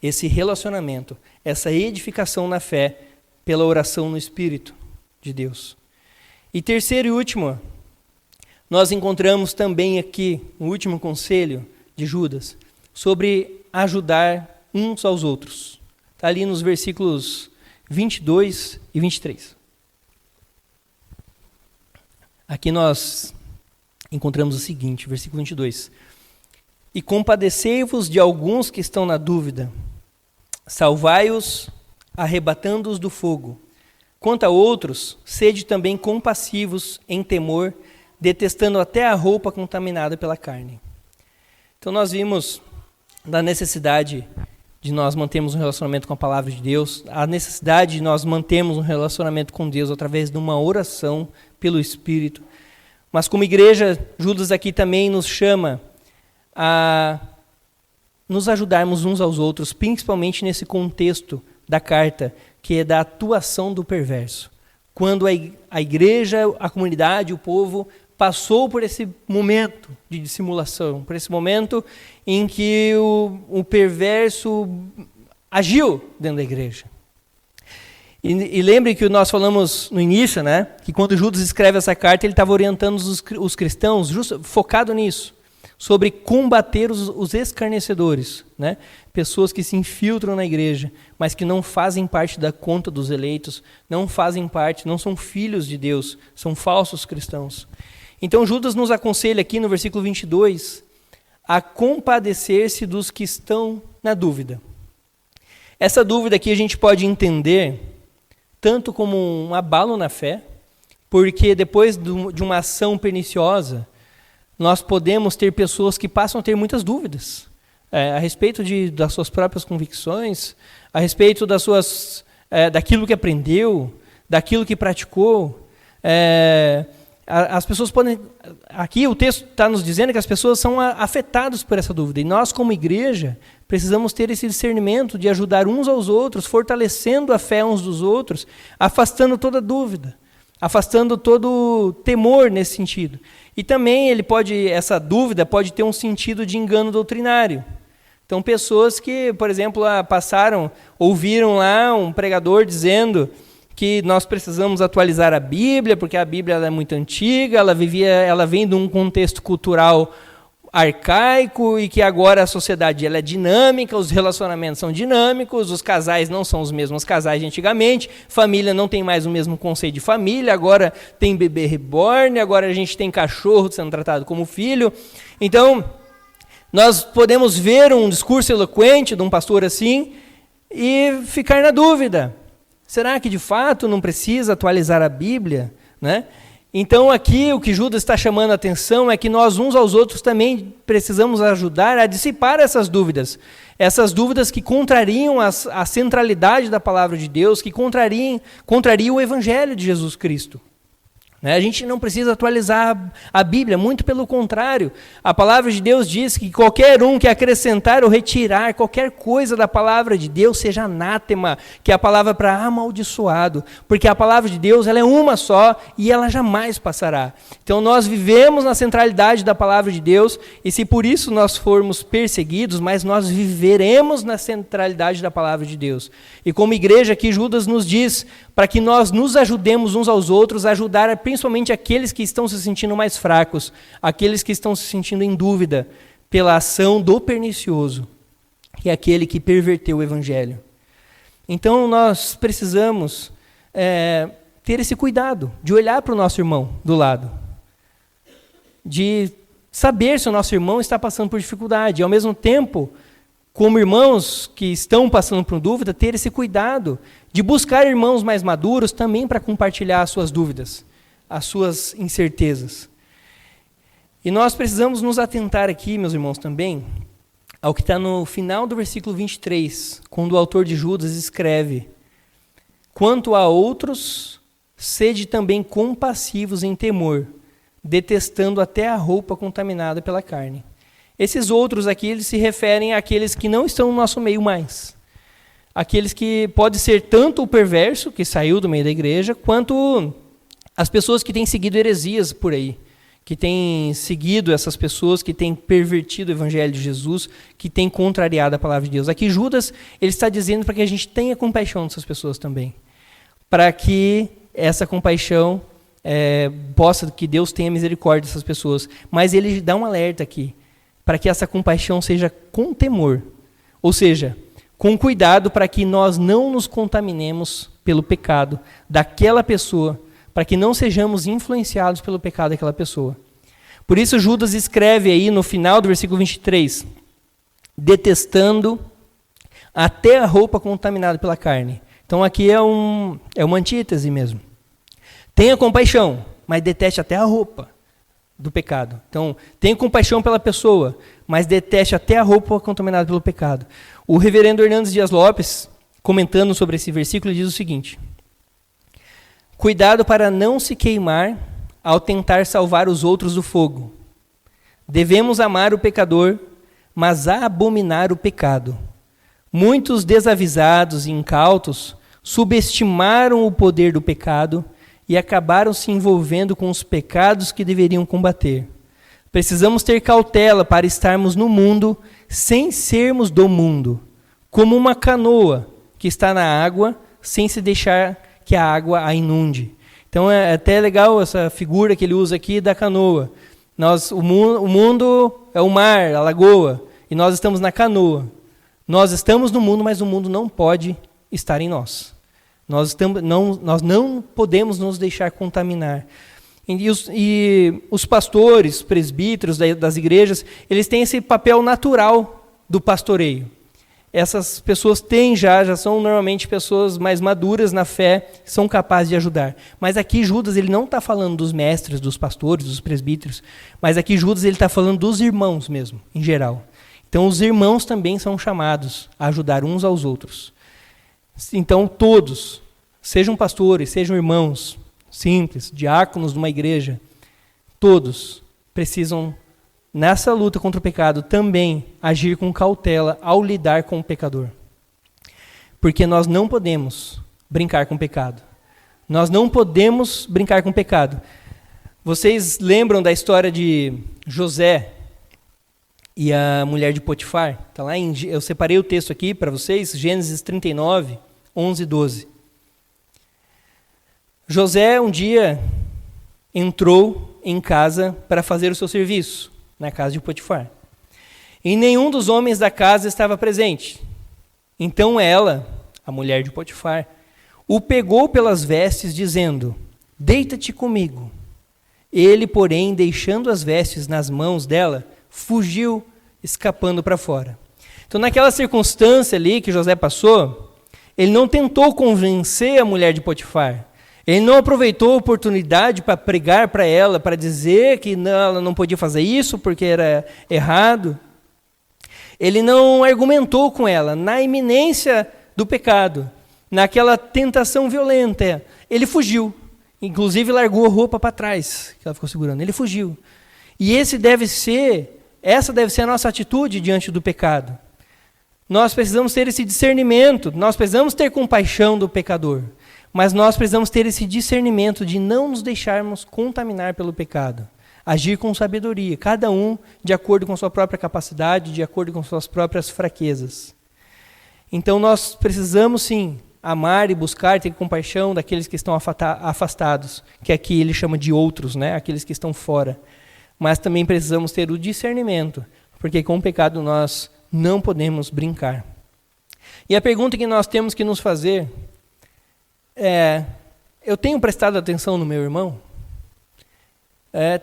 esse relacionamento, essa edificação na fé pela oração no Espírito de Deus. E terceiro e último, nós encontramos também aqui o último conselho de Judas sobre ajudar uns aos outros. Está ali nos versículos 22 e 23. Aqui nós encontramos o seguinte, versículo 22. E compadecei-vos de alguns que estão na dúvida, salvai-os, arrebatando-os do fogo. Quanto a outros, sede também compassivos em temor, detestando até a roupa contaminada pela carne. Então nós vimos da necessidade de nós mantermos um relacionamento com a palavra de Deus, a necessidade de nós mantermos um relacionamento com Deus através de uma oração pelo Espírito. Mas como igreja, Judas aqui também nos chama a nos ajudarmos uns aos outros, principalmente nesse contexto da carta, que é da atuação do perverso. Quando a igreja, a comunidade, o povo passou por esse momento de dissimulação, por esse momento em que o perverso agiu dentro da igreja. E lembre que nós falamos no início, né, que quando Judas escreve essa carta, ele estava orientando os cristãos, focado nisso, sobre combater os escarnecedores, né, pessoas que se infiltram na igreja, mas que não fazem parte da conta dos eleitos, não fazem parte, não são filhos de Deus, são falsos cristãos. Então Judas nos aconselha aqui no versículo 22 a compadecer-se dos que estão na dúvida. Essa dúvida aqui a gente pode entender tanto como um abalo na fé, porque depois de uma ação perniciosa, nós podemos ter pessoas que passam a ter muitas dúvidas a respeito das suas próprias convicções, a respeito daquilo que aprendeu, daquilo que praticou, As pessoas podem... Aqui o texto está nos dizendo que as pessoas são afetadas por essa dúvida. E nós, como igreja, precisamos ter esse discernimento de ajudar uns aos outros, fortalecendo a fé uns dos outros, afastando toda dúvida, afastando todo temor nesse sentido. E também essa dúvida pode ter um sentido de engano doutrinário. Então, pessoas que, por exemplo, ouviram lá um pregador dizendo que nós precisamos atualizar a Bíblia, porque a Bíblia ela é muito antiga, ela vem de um contexto cultural arcaico e que agora a sociedade ela é dinâmica, os relacionamentos são dinâmicos, os casais não são os mesmos casais de antigamente, família não tem mais o mesmo conceito de família, agora tem bebê reborn, agora a gente tem cachorro sendo tratado como filho. Então, nós podemos ver um discurso eloquente de um pastor assim e ficar na dúvida. Será que de fato não precisa atualizar a Bíblia? Né? Então aqui o que Judas está chamando a atenção é que nós uns aos outros também precisamos ajudar a dissipar essas dúvidas que contrariam a centralidade da palavra de Deus, que contrariam o Evangelho de Jesus Cristo. A gente não precisa atualizar a Bíblia, muito pelo contrário. A palavra de Deus diz que qualquer um que acrescentar ou retirar qualquer coisa da palavra de Deus seja anátema, que é a palavra para amaldiçoado, porque a palavra de Deus ela é uma só e ela jamais passará. Então nós vivemos na centralidade da palavra de Deus e se por isso nós formos perseguidos, mas nós viveremos na centralidade da palavra de Deus. E como igreja aqui Judas nos diz para que nós nos ajudemos uns aos outros, ajudar principalmente aqueles que estão se sentindo mais fracos, aqueles que estão se sentindo em dúvida pela ação do pernicioso, que é aquele que perverteu o Evangelho. Então nós precisamos ter esse cuidado de olhar para o nosso irmão do lado, de saber se o nosso irmão está passando por dificuldade, e ao mesmo tempo, como irmãos que estão passando por dúvida, ter esse cuidado de buscar irmãos mais maduros também para compartilhar as suas dúvidas, as suas incertezas. E nós precisamos nos atentar aqui, meus irmãos, também, ao que está no final do versículo 23, quando o autor de Judas escreve: quanto a outros, sede também compassivos em temor, detestando até a roupa contaminada pela carne. Esses outros aqui, eles se referem àqueles que não estão no nosso meio mais. Aqueles que pode ser tanto o perverso, que saiu do meio da igreja, quanto as pessoas que têm seguido heresias por aí, que têm seguido essas pessoas, que têm pervertido o Evangelho de Jesus, que têm contrariado a palavra de Deus. Aqui Judas ele está dizendo para que a gente tenha compaixão dessas pessoas também, para que essa compaixão que Deus tenha misericórdia dessas pessoas. Mas ele dá um alerta aqui, para que essa compaixão seja com temor, ou seja, com cuidado para que nós não nos contaminemos pelo pecado daquela pessoa, para que não sejamos influenciados pelo pecado daquela pessoa. Por isso Judas escreve aí no final do versículo 23, detestando até a roupa contaminada pela carne. Então aqui é uma antítese mesmo. Tenha compaixão, mas deteste até a roupa do pecado. Então, tenha compaixão pela pessoa, mas deteste até a roupa contaminada pelo pecado. O reverendo Hernandes Dias Lopes, comentando sobre esse versículo, diz o seguinte: cuidado para não se queimar ao tentar salvar os outros do fogo. Devemos amar o pecador, mas abominar o pecado. Muitos desavisados e incautos subestimaram o poder do pecado e acabaram se envolvendo com os pecados que deveriam combater. Precisamos ter cautela para estarmos no mundo sem sermos do mundo, como uma canoa que está na água sem se deixar que a água a inunde. Então é até legal essa figura que ele usa aqui da canoa. O mundo é o mar, a lagoa, e nós estamos na canoa. Nós estamos no mundo, mas o mundo não pode estar em nós. Nós não podemos nos deixar contaminar. E os pastores, presbíteros das igrejas, eles têm esse papel natural do pastoreio. Essas pessoas já são normalmente pessoas mais maduras na fé, são capazes de ajudar. Mas aqui Judas ele não está falando dos mestres, dos pastores, dos presbíteros, mas aqui Judas ele está falando dos irmãos mesmo, em geral. Então os irmãos também são chamados a ajudar uns aos outros. Então todos, sejam pastores, sejam irmãos, simples, diáconos de uma igreja, todos precisam, nessa luta contra o pecado, também agir com cautela ao lidar com o pecador. Porque nós não podemos brincar com o pecado. Nós não podemos brincar com o pecado. Vocês lembram da história de José e a mulher de Potifar? Tá lá eu separei o texto aqui para vocês, Gênesis 39, 11 e 12. José um dia entrou em casa para fazer o seu serviço, na casa de Potifar. E nenhum dos homens da casa estava presente. Então ela, a mulher de Potifar, o pegou pelas vestes, dizendo: deita-te comigo. Ele, porém, deixando as vestes nas mãos dela, fugiu, escapando para fora. Então, naquela circunstância ali que José passou, ele não tentou convencer a mulher de Potifar. Ele não aproveitou a oportunidade para pregar para ela, para dizer que ela não podia fazer isso porque era errado. Ele não argumentou com ela na iminência do pecado, naquela tentação violenta. Ele fugiu. Inclusive largou a roupa para trás, que ela ficou segurando. Ele fugiu. E essa deve ser a nossa atitude diante do pecado. Nós precisamos ter esse discernimento, nós precisamos ter compaixão do pecador, mas nós precisamos ter esse discernimento de não nos deixarmos contaminar pelo pecado. Agir com sabedoria, cada um de acordo com sua própria capacidade, de acordo com suas próprias fraquezas. Então nós precisamos sim amar e buscar, ter compaixão daqueles que estão afastados, que aqui ele chama de outros, né? Aqueles que estão fora. Mas também precisamos ter o discernimento, porque com o pecado nós não podemos brincar. E a pergunta que nós temos que nos fazer é: eu tenho prestado atenção no meu irmão?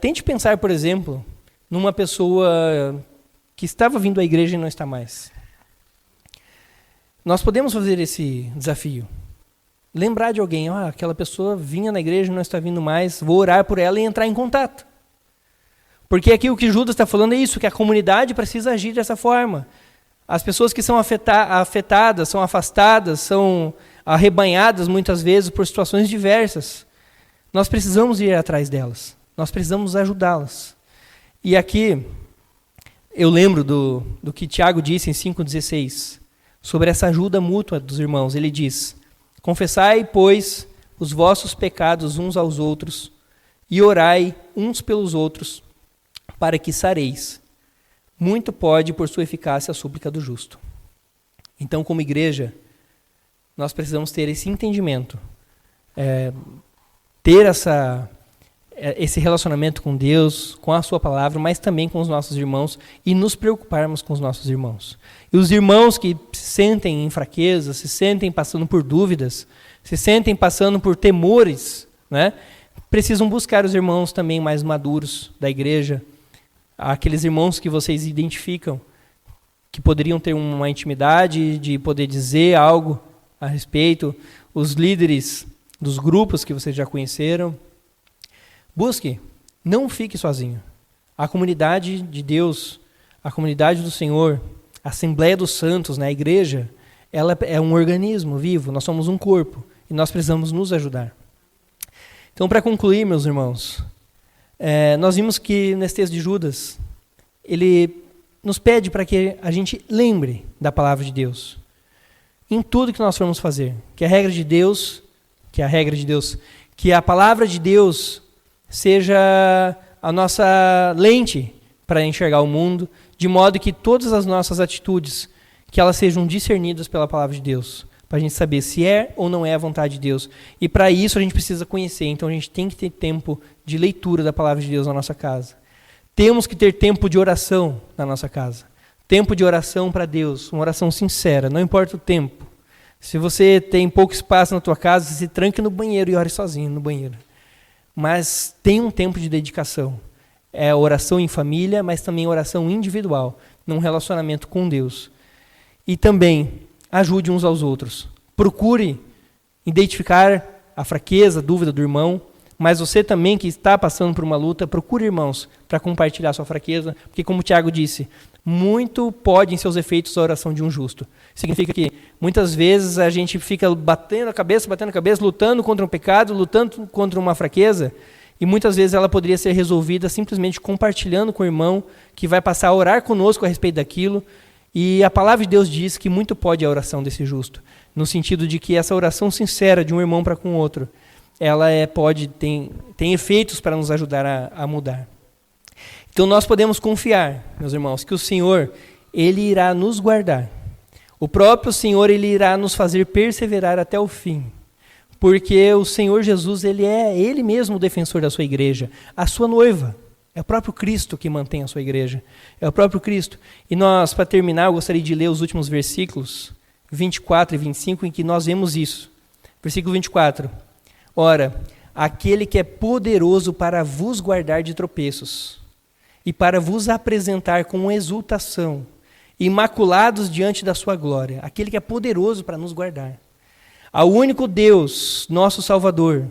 Tente pensar, por exemplo, numa pessoa que estava vindo à igreja e não está mais. Nós podemos fazer esse desafio. Lembrar de alguém, aquela pessoa vinha na igreja e não está vindo mais, vou orar por ela e entrar em contato. Porque aqui o que Judas está falando é isso, que a comunidade precisa agir dessa forma. As pessoas que são afetadas, são afastadas, são arrebanhadas muitas vezes por situações diversas. Nós precisamos ir atrás delas. Nós precisamos ajudá-las. E aqui eu lembro do que Tiago disse em 5,16, sobre essa ajuda mútua dos irmãos. Ele diz: confessai, pois, os vossos pecados uns aos outros e orai uns pelos outros, para que sareis. Muito pode, por sua eficácia, a súplica do justo. Então, como igreja, nós precisamos ter esse entendimento, ter esse relacionamento com Deus, com a sua palavra, mas também com os nossos irmãos, e nos preocuparmos com os nossos irmãos. E os irmãos que se sentem em fraqueza, se sentem passando por dúvidas, se sentem passando por temores, né, precisam buscar os irmãos também mais maduros da igreja, aqueles irmãos que vocês identificam, que poderiam ter uma intimidade de poder dizer algo a respeito, os líderes dos grupos que vocês já conheceram. Busque, não fique sozinho. A comunidade de Deus, a comunidade do Senhor, a Assembleia dos Santos, né, a igreja, ela é um organismo vivo, nós somos um corpo e nós precisamos nos ajudar. Então, para concluir, meus irmãos, nós vimos que nesse texto de Judas, ele nos pede para que a gente lembre da palavra de Deus em tudo que nós formos fazer, que a regra de Deus, que a palavra de Deus seja a nossa lente para enxergar o mundo, de modo que todas as nossas atitudes, que elas sejam discernidas pela palavra de Deus, para a gente saber se é ou não é a vontade de Deus. E para isso a gente precisa conhecer, então a gente tem que ter tempo de leitura da palavra de Deus na nossa casa. Temos que ter tempo de oração na nossa casa. Tempo de oração para Deus, uma oração sincera, não importa o tempo. Se você tem pouco espaço na tua casa, se tranque no banheiro e ore sozinho no banheiro. Mas tem um tempo de dedicação. É oração em família, mas também oração individual, num relacionamento com Deus. E também ajude uns aos outros. Procure identificar a fraqueza, a dúvida do irmão, Mas você também que está passando por uma luta, procure irmãos para compartilhar sua fraqueza, porque como o Tiago disse, muito pode em seus efeitos a oração de um justo. Significa que muitas vezes a gente fica batendo a cabeça, lutando contra um pecado, lutando contra uma fraqueza, e muitas vezes ela poderia ser resolvida simplesmente compartilhando com o irmão que vai passar a orar conosco a respeito daquilo. E a palavra de Deus diz que muito pode a oração desse justo, no sentido de que essa oração sincera de um irmão para com o outro, ela tem efeitos para nos ajudar a mudar. Então nós podemos confiar, meus irmãos, que o Senhor, Ele irá nos guardar. O próprio Senhor, Ele irá nos fazer perseverar até o fim. Porque o Senhor Jesus, Ele é Ele mesmo o defensor da sua igreja, a sua noiva. É o próprio Cristo que mantém a sua igreja. É o próprio Cristo. E nós, para terminar, eu gostaria de ler os últimos versículos, 24 e 25, em que nós vemos isso. Versículo 24. Ora, aquele que é poderoso para vos guardar de tropeços e para vos apresentar com exultação, imaculados diante da sua glória, aquele que é poderoso para nos guardar. Ao único Deus, nosso Salvador,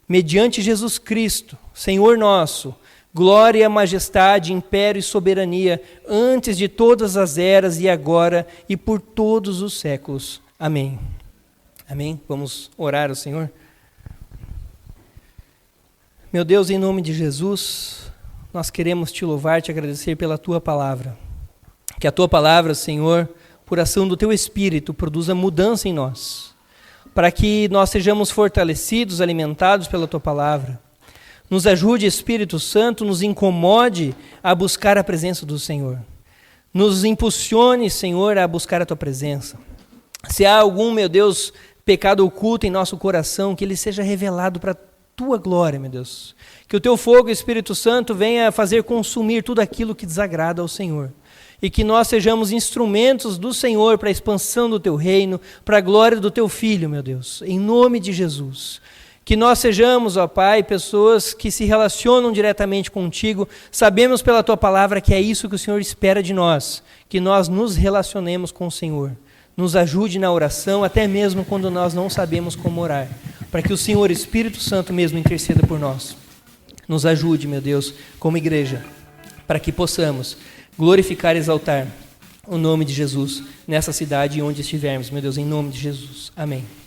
mediante Jesus Cristo, Senhor nosso, glória, majestade, império e soberania, antes de todas as eras e agora e por todos os séculos. Amém. Amém? Vamos orar ao Senhor. Meu Deus, em nome de Jesus, nós queremos te louvar, te agradecer pela tua palavra. Que a tua palavra, Senhor, por ação do teu Espírito, produza mudança em nós, para que nós sejamos fortalecidos, alimentados pela tua palavra. Nos ajude, Espírito Santo, nos incomode a buscar a presença do Senhor. Nos impulsione, Senhor, a buscar a tua presença. Se há algum, meu Deus, pecado oculto em nosso coração, que ele seja revelado para tua glória, meu Deus. Que o teu fogo, Espírito Santo, venha fazer consumir tudo aquilo que desagrada ao Senhor. E que nós sejamos instrumentos do Senhor para a expansão do teu reino, para a glória do teu Filho, meu Deus. Em nome de Jesus. Que nós sejamos, ó Pai, pessoas que se relacionam diretamente contigo. Sabemos pela tua palavra que é isso que o Senhor espera de nós. Que nós nos relacionemos com o Senhor. Nos ajude na oração, até mesmo quando nós não sabemos como orar. Para que o Senhor, Espírito Santo mesmo, interceda por nós. Nos ajude, meu Deus, como igreja, para que possamos glorificar e exaltar o nome de Jesus nessa cidade e onde estivermos, meu Deus, em nome de Jesus. Amém.